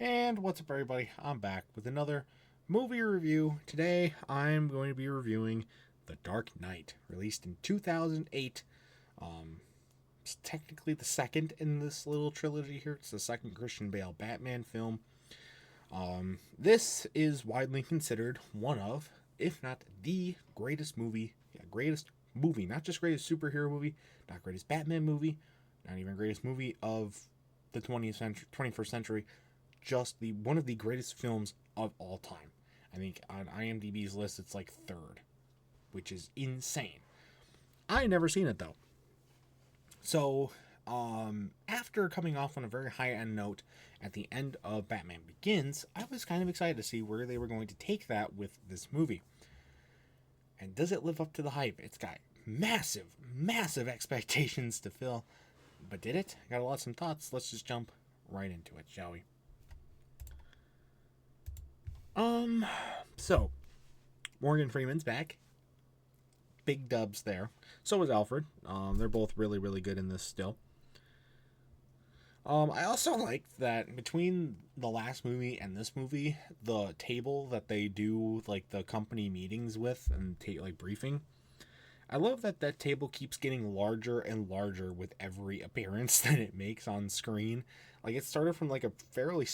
And what's up, everybody? I'm back with another movie review. Today, I'm going to be reviewing The Dark Knight, released in 2008. It's technically the second in this little trilogy here. It's the second Christian Bale Batman film. This is widely considered one of, if not the greatest movie, not just greatest superhero movie, not greatest Batman movie, not even greatest movie of the 20th century, 21st century, just the one of the greatest films of all time. I think on IMDb's list it's like third, which is insane. I never seen it though. So, after coming off on a very high end note at the end of Batman Begins, I was kind of excited to see where they were going to take that with this movie. And does it live up to the hype? It's got massive, massive expectations to fill. But did it? I got a lot of some thoughts. Let's just jump right into it, shall we? So Morgan Freeman's back. Big dubs there. So is Alfred. They're both really, really good in this still. I also liked that between the last movie and this movie, the table that they do like the company meetings with and like briefing. I love that that table keeps getting larger and larger with every appearance that it makes on screen. Like it started from like a fairly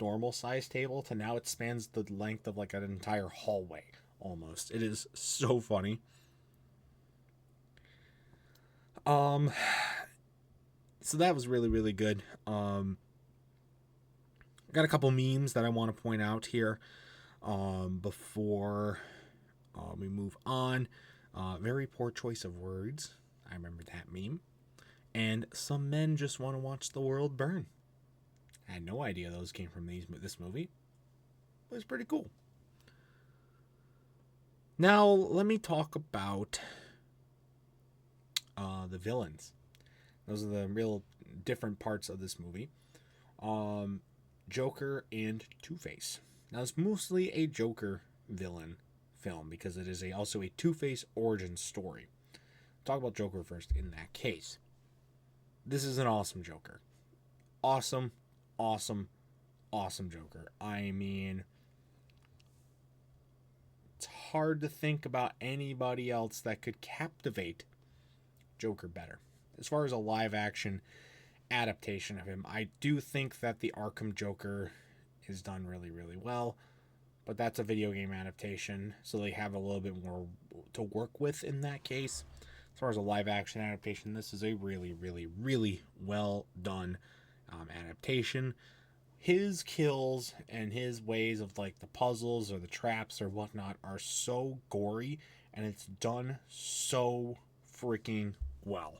normal size table to now it spans the length of like an entire hallway almost. It is so funny. Um so that was really, really good. Got a couple memes that I want to point out here before we move on. Very poor choice of words. I remember that meme. And some men just want to watch the world burn. I had no idea those came from this movie. It was pretty cool. Now, let me talk about the villains. Those are the real different parts of this movie. Joker and Two-Face. Now, it's mostly a Joker villain film because it is also a Two-Face origin story. Talk about Joker first in that case. This is an awesome Joker. Awesome, awesome, awesome Joker. I mean, it's hard to think about anybody else that could captivate Joker better. As far as a live action adaptation of him, I do think that the Arkham Joker is done really, really well. But that's a video game adaptation, so they have a little bit more to work with in that case. As far as a live action adaptation, this is a really, really, really well done adaptation. His kills and his ways of like the puzzles or the traps or whatnot are so gory, and it's done so freaking well.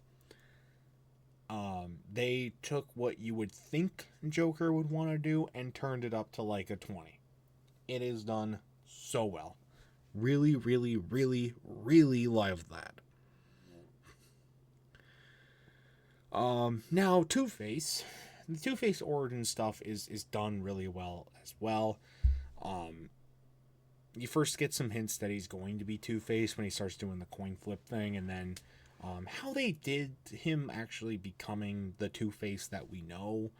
They took what you would think Joker would want to do and turned it up to like a 20. It is done so well. Really, really, really, really love that. Now Two-Face. The Two-Face origin stuff is done really well as well. You first get some hints that he's going to be Two-Face when he starts doing the coin flip thing, and then how they did him actually becoming the Two-Face that we know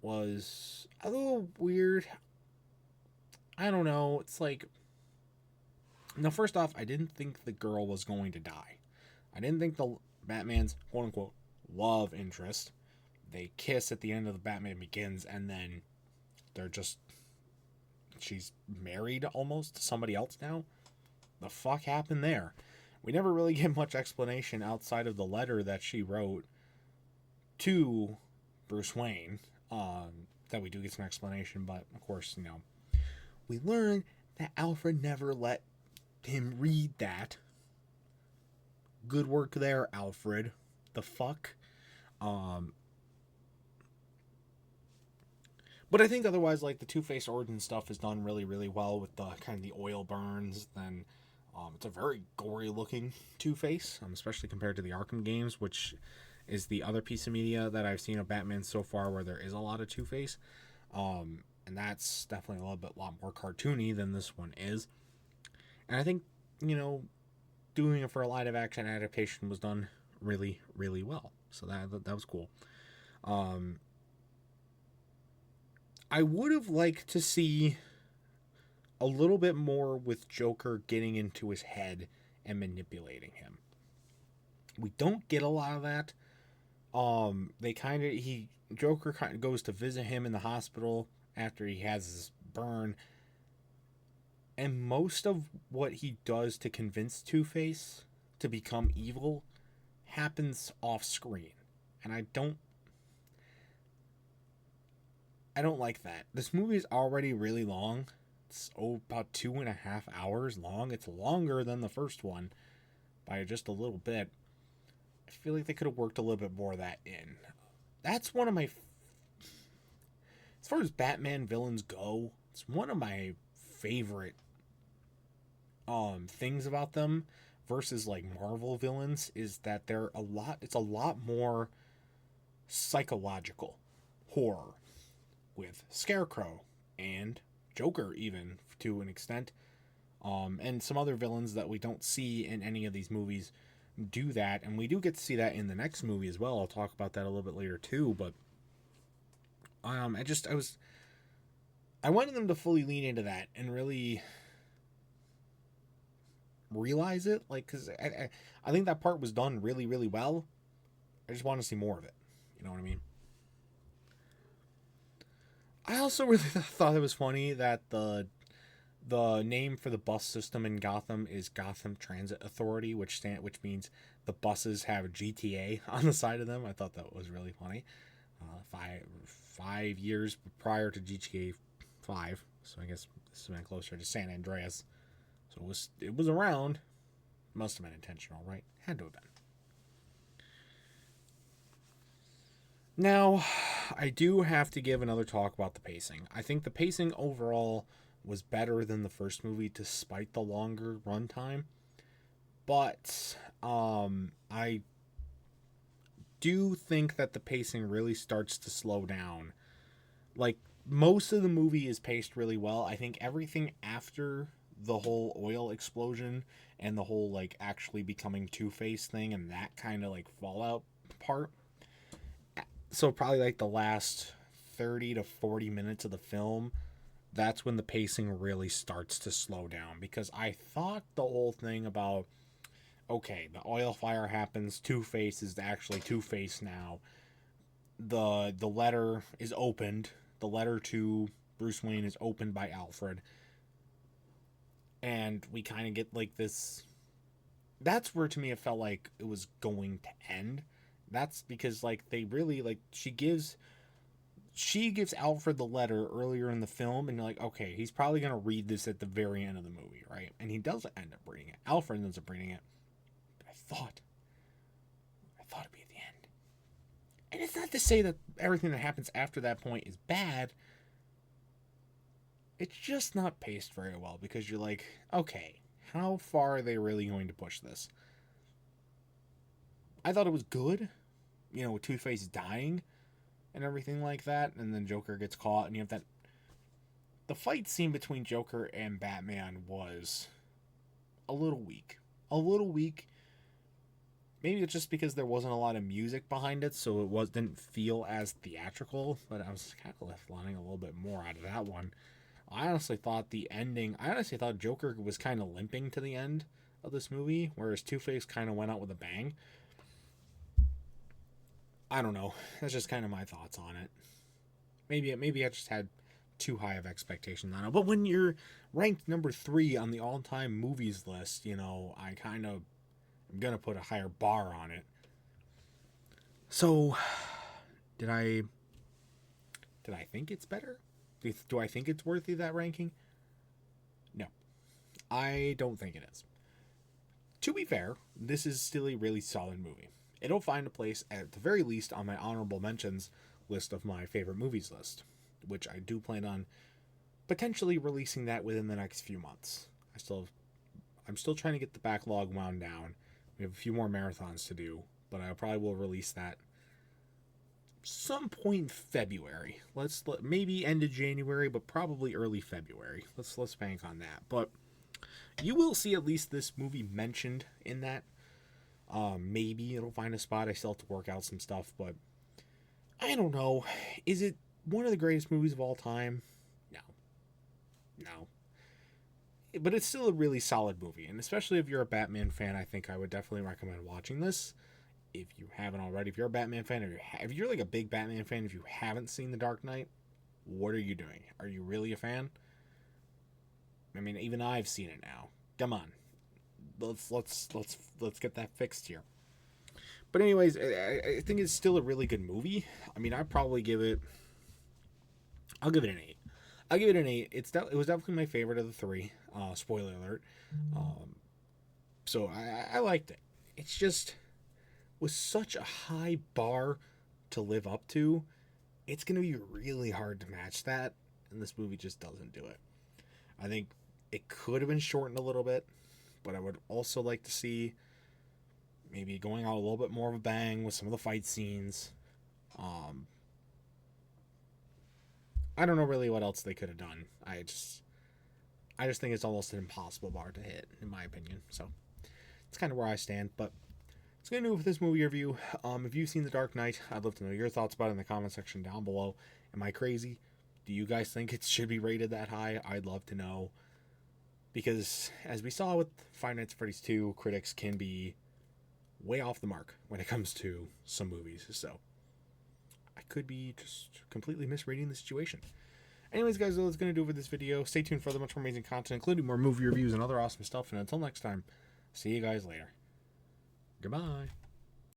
was a little weird. I don't know. It's like, now first off, I didn't think the girl was going to die. I didn't think the Batman's quote unquote love interest. They kiss at the end of the Batman Begins, and then she's married almost to somebody else now. The fuck happened there? We never really get much explanation outside of the letter that she wrote to Bruce Wayne. That we do get some explanation, but of course, we learn that Alfred never let him read that. Good work there, Alfred. The fuck? But I think otherwise, like, the Two-Face origin stuff is done really, really well with the kind of the oil burns. Then it's a very gory looking Two-Face, especially compared to the Arkham games, which is the other piece of media that I've seen of Batman so far where there is a lot of Two-Face. And that's definitely a lot more cartoony than this one is. And I think, doing it for a live action adaptation was done really, really well. So that was cool. I would have liked to see a little bit more with Joker getting into his head and manipulating him. We don't get a lot of that. Joker kind of goes to visit him in the hospital after he has his burn, and most of what he does to convince Two-Face to become evil happens off screen, and I don't like that. This movie is already really long. It's about 2.5 hours long. It's longer than the first one by just a little bit. I feel like they could have worked a little bit more of that in. That's one of my, as far as Batman villains go, it's one of my favorite things about them versus like Marvel villains is that it's a lot more psychological horror with Scarecrow and Joker, even to an extent, and some other villains that we don't see in any of these movies do that, and we do get to see that in the next movie as well. I'll talk about that a little bit later too, but I wanted them to fully lean into that and really realize it, like, because I think that part was done really, really well. I just want to see more of it. You know what I mean? I also really thought it was funny that the name for the bus system in Gotham is Gotham Transit Authority, which means the buses have GTA on the side of them. I thought that was really funny. 5 years prior to GTA 5, so I guess this has been closer to San Andreas. So it was around. Must have been intentional, right? Had to have been. Now, I do have to give another talk about the pacing. I think the pacing overall was better than the first movie despite the longer runtime. But I do think that the pacing really starts to slow down. Like, most of the movie is paced really well. I think everything after the whole oil explosion and the whole, like, actually becoming Two-Face thing and that kind of, like, fallout part. So probably, like, the last 30 to 40 minutes of the film, that's when the pacing really starts to slow down. Because I thought the whole thing about, okay, the oil fire happens, Two-Face is actually Two-Face now. The letter is opened. The letter to Bruce Wayne is opened by Alfred. And we kind of get like this. That's where to me it felt like it was going to end. That's because like they really like she gives Alfred the letter earlier in the film, and you're like, okay, he's probably gonna read this at the very end of the movie, right? And he doesn't end up reading it. Alfred ends up reading it. But I thought it'd be at the end. And it's not to say that everything that happens after that point is bad. It's just not paced very well because you're like, okay, how far are they really going to push this? I thought it was good, with Two-Face dying and everything like that, and then Joker gets caught, and you have that. The fight scene between Joker and Batman was a little weak. Maybe it's just because there wasn't a lot of music behind it, so it didn't feel as theatrical, but I was kind of left wanting a little bit more out of that one. I honestly thought Joker was kind of limping to the end of this movie, whereas Two-Face kind of went out with a bang. I don't know. That's just kind of my thoughts on it. Maybe I just had too high of expectations on it. But when you're ranked number 3 on the all-time movies list, I kind of am going to put a higher bar on it. So, did I think it's better? Do I think it's worthy of that ranking? No. I don't think it is. To be fair, this is still a really solid movie. It'll find a place, at the very least, on my honorable mentions list of my favorite movies list, which I do plan on potentially releasing that within the next few months. I'm still trying to get the backlog wound down. We have a few more marathons to do, but I probably will release that some point in February. Maybe end of January, but probably early February. Let's bank on that. But you will see at least this movie mentioned in that. Maybe it'll find a spot. I still have to work out some stuff, but I don't know. Is it one of the greatest movies of all time? No. No. But it's still a really solid movie, and especially if you're a Batman fan, I think I would definitely recommend watching this. If you haven't already, if you're a Batman fan, or if you're like a big Batman fan, if you haven't seen The Dark Knight, what are you doing? Are you really a fan? I mean, even I've seen it now. Come on, let's get that fixed here. But anyways, I think it's still a really good movie. I mean, I'll give it an 8. I'll give it an 8. It was definitely my favorite of the three. Spoiler alert. So I liked it. It's just was such a high bar to live up to. It's gonna be really hard to match that, and this movie just doesn't do it. I think it could have been shortened a little bit, but I would also like to see maybe going out a little bit more of a bang with some of the fight scenes. I don't know really what else they could have done. I just think it's almost an impossible bar to hit, in my opinion. So it's kind of where I stand. But it's going to do it with this movie review. If you've seen The Dark Knight, I'd love to know your thoughts about it in the comment section down below. Am I crazy? Do you guys think it should be rated that high? I'd love to know. Because as we saw with Five Nights at Freddy's 2, critics can be way off the mark when it comes to some movies. So I could be just completely misreading the situation. Anyways, guys, that's going to do it for this video. Stay tuned for other much more amazing content, including more movie reviews and other awesome stuff. And until next time, see you guys later. Goodbye.